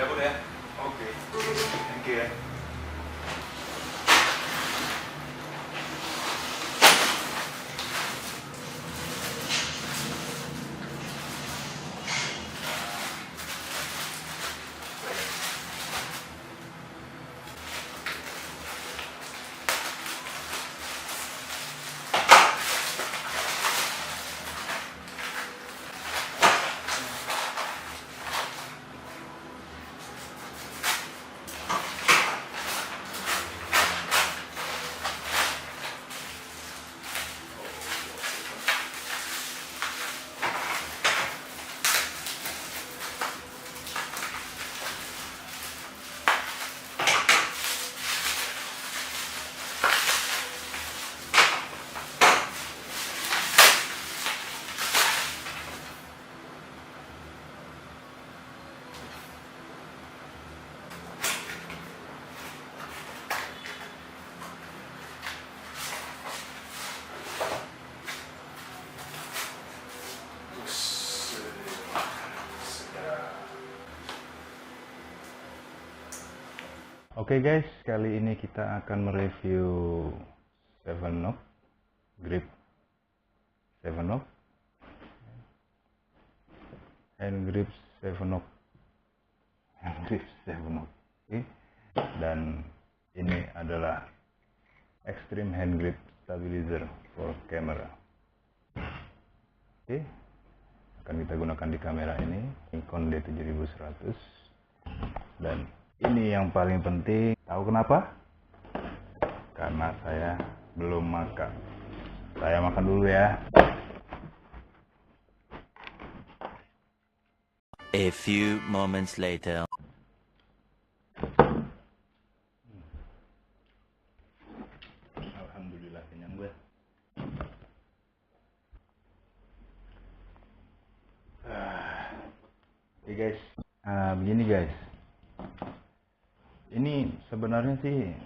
Cabut ya. Oke. Thank you ya. Oke guys, kali ini kita akan mereview Sevenoak grip Sevenoak hand grip Sevenoak oke. Dan ini adalah Extreme Hand Grip Stabilizer for Camera. Oke, akan kita gunakan di kamera ini Nikon D7100. Dan ini yang paling penting, tahu kenapa? Karena saya belum makan. Saya makan dulu ya. A few moments later. Alhamdulillah kenyang gue. Oke guys, begini guys. Ini sebenarnya sih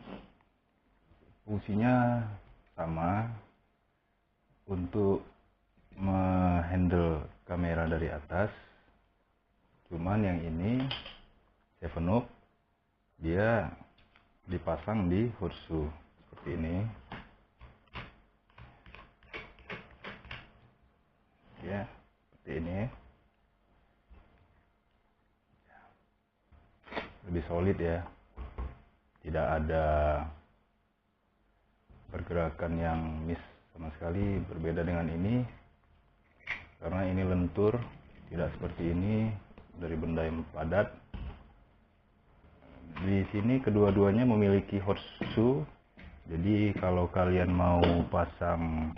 fungsinya sama untuk menghandle kamera dari atas. Cuman yang ini Sevenoak dia dipasang di horseshoe seperti ini. Ya, seperti ini. Lebih solid ya. Tidak ada pergerakan yang miss sama sekali, berbeda dengan ini. Karena ini lentur, tidak seperti ini dari benda yang padat. Di sini kedua-duanya memiliki horseshoe. Jadi kalau kalian mau pasang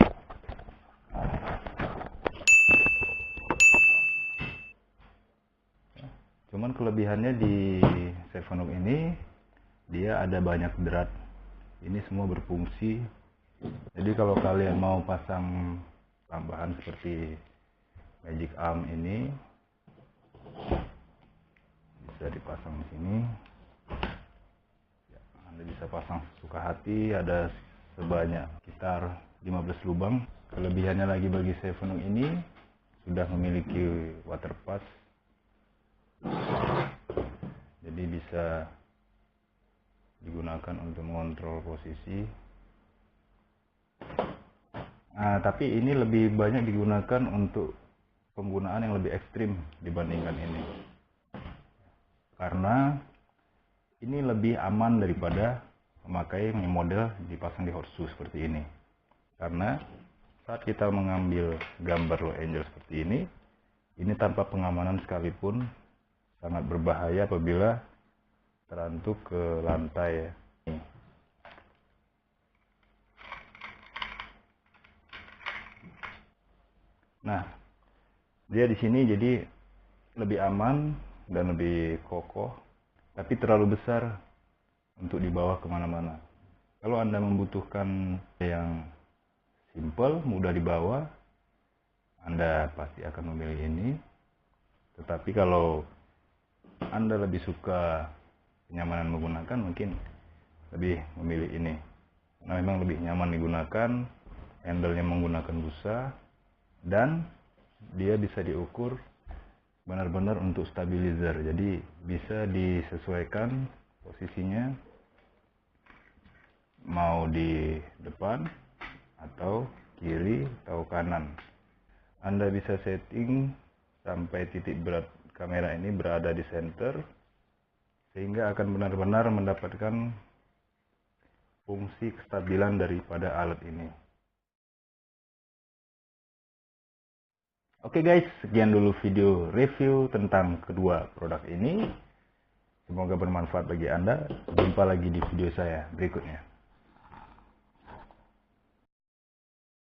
cuman kelebihannya di Sevenoak ini dia ada banyak drat. Ini semua berfungsi. Jadi kalau kalian mau pasang tambahan seperti magic arm ini bisa dipasang di sini. Ya, Anda bisa pasang suka hati, ada sebanyak sekitar 15 lubang. Kelebihannya lagi bagi Sevenoak ini sudah memiliki water pass. Jadi bisa digunakan untuk mengontrol posisi. Nah, tapi ini lebih banyak digunakan untuk penggunaan yang lebih ekstrim dibandingkan ini. Karena ini lebih aman daripada memakai model dipasang di horseshoe seperti ini. Karena saat kita mengambil gambar low angle seperti ini tanpa pengamanan sekalipun sangat berbahaya apabila terantuk ke lantai ya. Nah, dia di sini jadi lebih aman dan lebih kokoh, tapi terlalu besar untuk dibawa kemana-mana. Kalau Anda membutuhkan yang simple, mudah dibawa, Anda pasti akan memilih ini. Tetapi kalau Anda lebih suka kenyamanan menggunakan, mungkin lebih memilih ini. Nah, memang lebih nyaman digunakan, handle-nya menggunakan busa, dan dia bisa diukur benar-benar untuk stabilizer, jadi bisa disesuaikan posisinya mau di depan atau kiri atau kanan. Anda bisa setting sampai titik berat kamera ini berada di center, sehingga akan benar-benar mendapatkan fungsi kestabilan daripada alat ini. Oke guys, sekian dulu video review tentang kedua produk ini. Semoga bermanfaat bagi Anda. Jumpa lagi di video saya berikutnya.